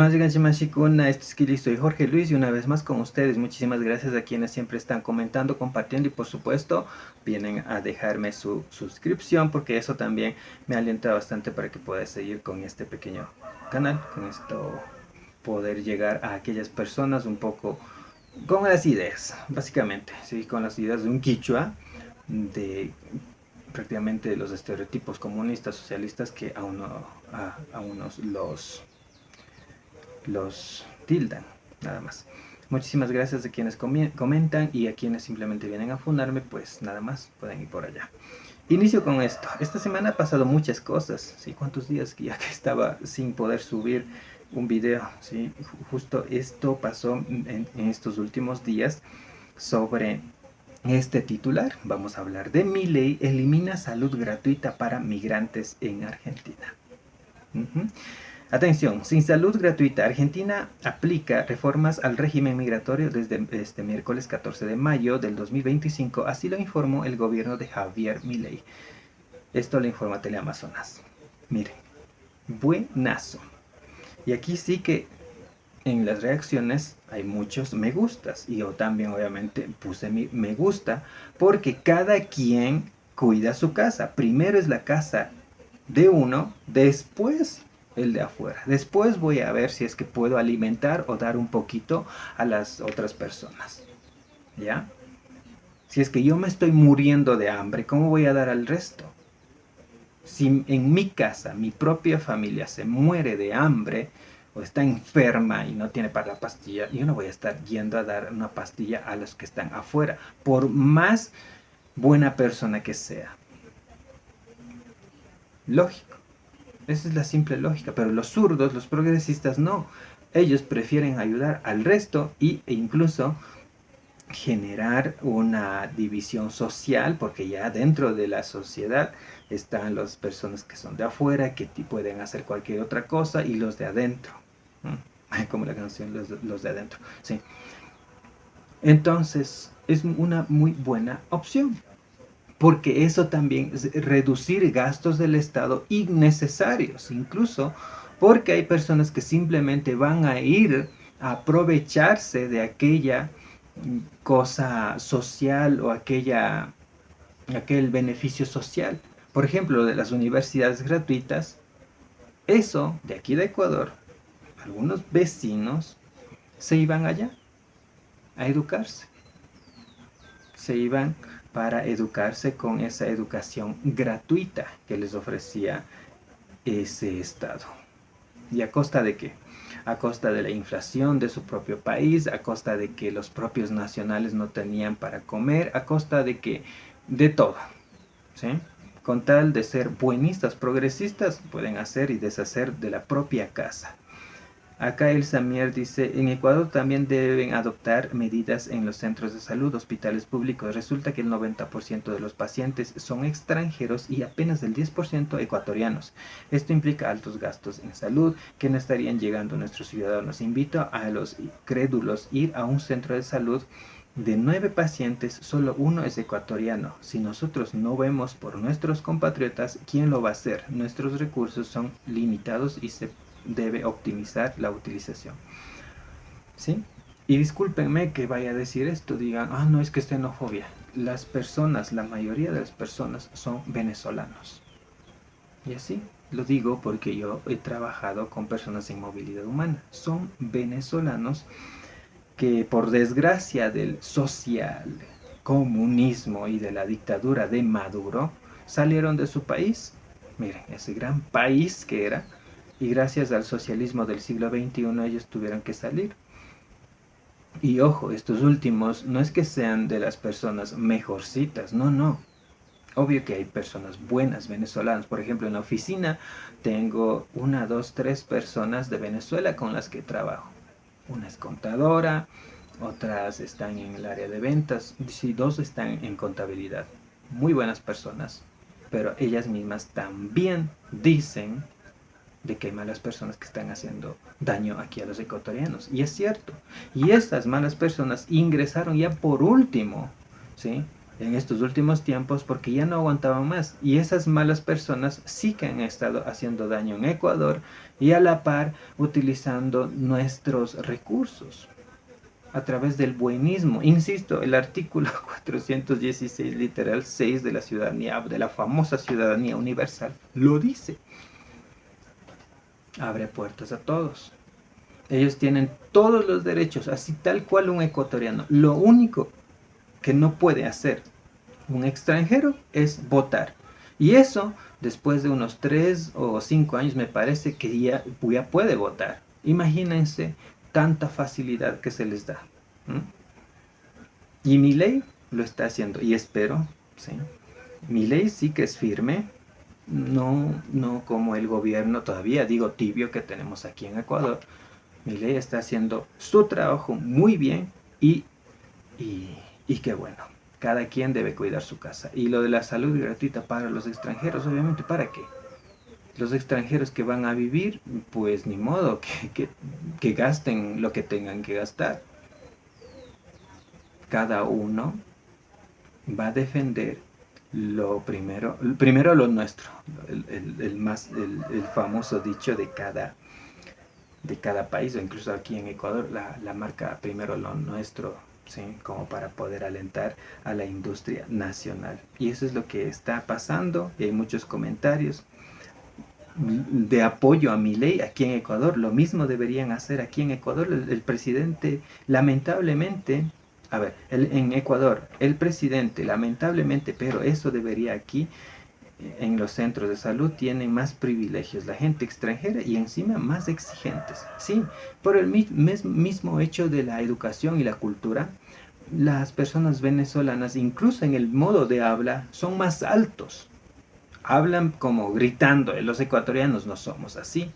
Mashikuna, esto es Kili, soy Jorge Luis y una vez más con ustedes. Muchísimas gracias a quienes siempre están comentando, compartiendo y por supuesto vienen a dejarme su suscripción porque eso también me alienta bastante para que pueda seguir con este pequeño canal, con esto poder llegar a aquellas personas un poco con las ideas, básicamente, ¿sí? Con las ideas de un quichua, de prácticamente los estereotipos comunistas, socialistas que a unos los tildan, nada más. Muchísimas gracias a quienes comentan y a quienes simplemente vienen a fundarme, pues nada más, pueden ir por allá. Inicio con esto. Esta semana ha pasado muchas cosas, ¿sí? ¿Cuántos días que ya que estaba sin poder subir un video? ¿Sí? Justo esto pasó en estos últimos días sobre este titular. Vamos a hablar de Milei elimina salud gratuita para migrantes en Argentina. Atención, sin salud gratuita, Argentina aplica reformas al régimen migratorio desde este miércoles 14 de mayo del 2025, así lo informó el gobierno de Javier Milei. Esto lo informa Teleamazonas. Miren, buenazo. Y aquí sí que en las reacciones hay muchos me gustas y yo también obviamente puse mi me gusta porque cada quien cuida su casa. Primero es la casa de uno, después el de afuera. Después voy a ver si es que puedo alimentar o dar un poquito a las otras personas. ¿Ya? Si es que yo me estoy muriendo de hambre, ¿cómo voy a dar al resto? Si en mi casa, mi propia familia se muere de hambre o está enferma y no tiene para la pastilla, yo no voy a estar yendo a dar una pastilla a los que están afuera, por más buena persona que sea. Lógico. Esa es la simple lógica, pero los zurdos, los progresistas no. Ellos prefieren ayudar al resto e incluso generar una división social, porque ya dentro de la sociedad están las personas que son de afuera, que pueden hacer cualquier otra cosa, y los de adentro. Como la canción, los de adentro. Sí. Entonces, es una muy buena opción. Porque eso también es reducir gastos del Estado innecesarios, incluso porque hay personas que simplemente van a ir a aprovecharse de aquella cosa social o aquel beneficio social. Por ejemplo, de las universidades gratuitas, eso de aquí de Ecuador, algunos vecinos se iban allá a educarse. Se iban para educarse con esa educación gratuita que les ofrecía ese Estado. ¿Y a costa de qué? A costa de la inflación de su propio país, a costa de que los propios nacionales no tenían para comer, a costa de que, de todo, ¿sí? Con tal de ser buenistas, progresistas, pueden hacer y deshacer de la propia casa. Acá el Samier dice, en Ecuador también deben adoptar medidas en los centros de salud, hospitales públicos. Resulta que el 90% de los pacientes son extranjeros y apenas el 10% ecuatorianos. Esto implica altos gastos en salud que no estarían llegando a nuestros ciudadanos. Invito a los crédulos a ir a un centro de salud. De 9 pacientes, solo uno es ecuatoriano. Si nosotros no vemos por nuestros compatriotas, ¿quién lo va a hacer? Nuestros recursos son limitados y se debe optimizar la utilización. ¿Sí? Y discúlpenme que vaya a decir esto, digan, no, es que es xenofobia. Las personas, la mayoría de las personas son venezolanos. Y así lo digo porque yo he trabajado con personas en movilidad humana. Son venezolanos que por desgracia del social comunismo y de la dictadura de Maduro salieron de su país. Miren, ese gran país que era, y gracias al socialismo del siglo XXI ellos tuvieron que salir. Y ojo, estos últimos no es que sean de las personas mejorcitas, no, no. Obvio que hay personas buenas venezolanas. Por ejemplo, en la oficina tengo 1, 2, 3 personas de Venezuela con las que trabajo. Una es contadora, otras están en el área de ventas, sí, 2 están en contabilidad. Muy buenas personas, pero ellas mismas también dicen de que hay malas personas que están haciendo daño aquí a los ecuatorianos. Y es cierto. Y estas malas personas ingresaron ya por último, ¿sí? en estos últimos tiempos porque ya no aguantaban más. Y esas malas personas sí que han estado haciendo daño en Ecuador y a la par utilizando nuestros recursos a través del buenismo. Insisto, el artículo 416, literal 6 de la ciudadanía, de la famosa ciudadanía universal, lo dice. Abre puertas a todos. Ellos tienen todos los derechos, así tal cual un ecuatoriano. Lo único que no puede hacer un extranjero es votar. Y eso, después de unos 3 o 5 años, me parece que ya puede votar. Imagínense tanta facilidad que se les da. ¿Mm? Y mi ley lo está haciendo, y espero, ¿sí? Mi ley sí que es firme, no como el gobierno todavía, digo tibio, que tenemos aquí en Ecuador. Mi ley está haciendo su trabajo muy bien y, y, y qué bueno. Cada quien debe cuidar su casa. Y lo de la salud gratuita para los extranjeros, obviamente, ¿para qué? Los extranjeros que van a vivir, pues ni modo, que gasten lo que tengan que gastar. Cada uno va a defender primero lo nuestro, el famoso dicho de cada país, o incluso aquí en Ecuador, la marca primero lo nuestro, ¿sí? Como para poder alentar a la industria nacional. Y eso es lo que está pasando, y hay muchos comentarios de apoyo a mi ley aquí en Ecuador. Lo mismo deberían hacer aquí en Ecuador. El presidente, lamentablemente, a ver, en Ecuador, el presidente, lamentablemente, pero eso debería aquí, en los centros de salud, tienen más privilegios la gente extranjera y encima más exigentes. Sí, por el mismo hecho de la educación y la cultura, las personas venezolanas, incluso en el modo de habla, son más altos. Hablan como gritando. Los ecuatorianos no somos así.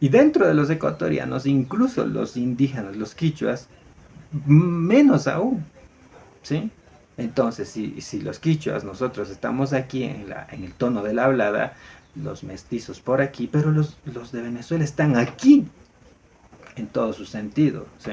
Y dentro de los ecuatorianos, incluso los indígenas, los quichuas, menos aún, ¿sí? Entonces, si los quichuas, nosotros estamos aquí en el tono de la hablada, los mestizos por aquí, pero los de Venezuela están aquí en todo su sentido, ¿sí?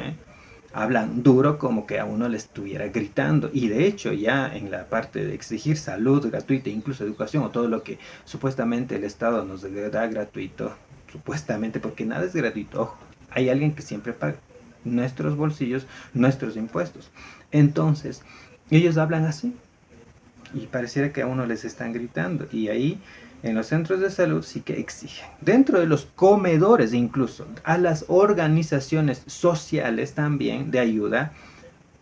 Hablan duro como que a uno le estuviera gritando. Y de hecho, ya en la parte de exigir salud gratuita, incluso educación, o todo lo que supuestamente el Estado nos da gratuito, supuestamente, porque nada es gratuito, ojo, hay alguien que siempre paga nuestros bolsillos, nuestros impuestos. Entonces, ellos hablan así y pareciera que a uno les están gritando. Y ahí en los centros de salud sí que exigen. Dentro de los comedores incluso, a las organizaciones sociales también de ayuda,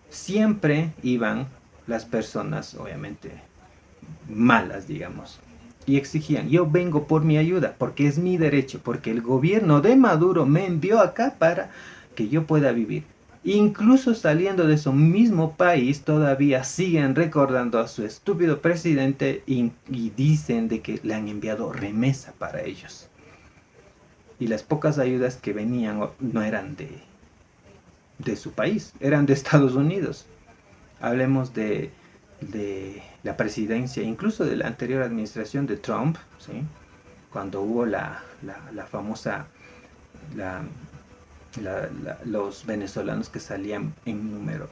siempre iban las personas, obviamente, malas, digamos. Y exigían, yo vengo por mi ayuda, porque es mi derecho, porque el gobierno de Maduro me envió acá para que yo pueda vivir. Incluso saliendo de su mismo país, todavía siguen recordando a su estúpido presidente y dicen de que le han enviado remesa para ellos. Y las pocas ayudas que venían no eran de su país, eran de Estados Unidos. Hablemos de la presidencia, incluso de la anterior administración de Trump, ¿sí? Cuando hubo la famosa, la, los venezolanos que salían en número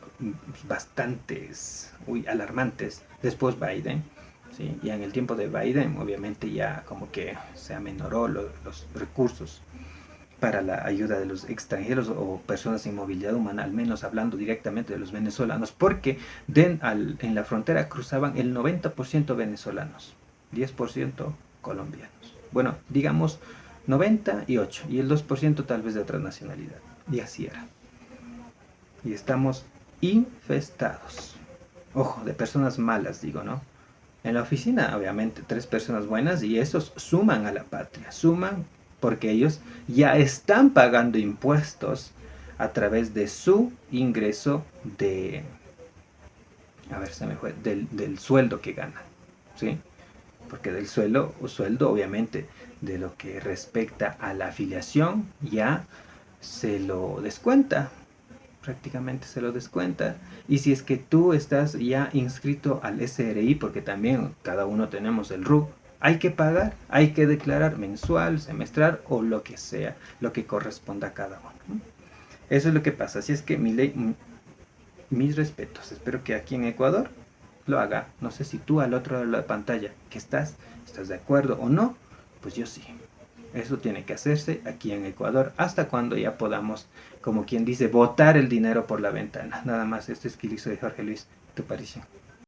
bastantes, alarmantes, después Biden, ¿sí? Y en el tiempo de Biden, obviamente ya como que se amenoró los recursos para la ayuda de los extranjeros o personas sin movilidad humana, al menos hablando directamente de los venezolanos, porque en la frontera cruzaban el 90% venezolanos, 10% colombianos. Bueno, digamos 98 y el 2% tal vez de otra nacionalidad. Y así era. Y estamos infestados. Ojo, de personas malas, digo, ¿no? En la oficina, obviamente, 3 personas buenas y esos suman a la patria, suman porque ellos ya están pagando impuestos a través de su ingreso a ver, se me fue, del sueldo que ganan, ¿sí? Porque del sueldo, obviamente, de lo que respecta a la afiliación, ya se lo descuenta, prácticamente se lo descuenta. Y si es que tú estás ya inscrito al SRI, porque también cada uno tenemos el RUC, hay que pagar, hay que declarar mensual, semestral o lo que sea, lo que corresponda a cada uno. Eso es lo que pasa. Así es que mi ley, mis respetos. Espero que aquí en Ecuador lo haga. No sé si tú al otro lado de la pantalla que estás de acuerdo o no, pues yo sí. Eso tiene que hacerse aquí en Ecuador hasta cuando ya podamos, como quien dice, botar el dinero por la ventana. Nada más, esto es que hizo de Jorge Luis, ¿te parece?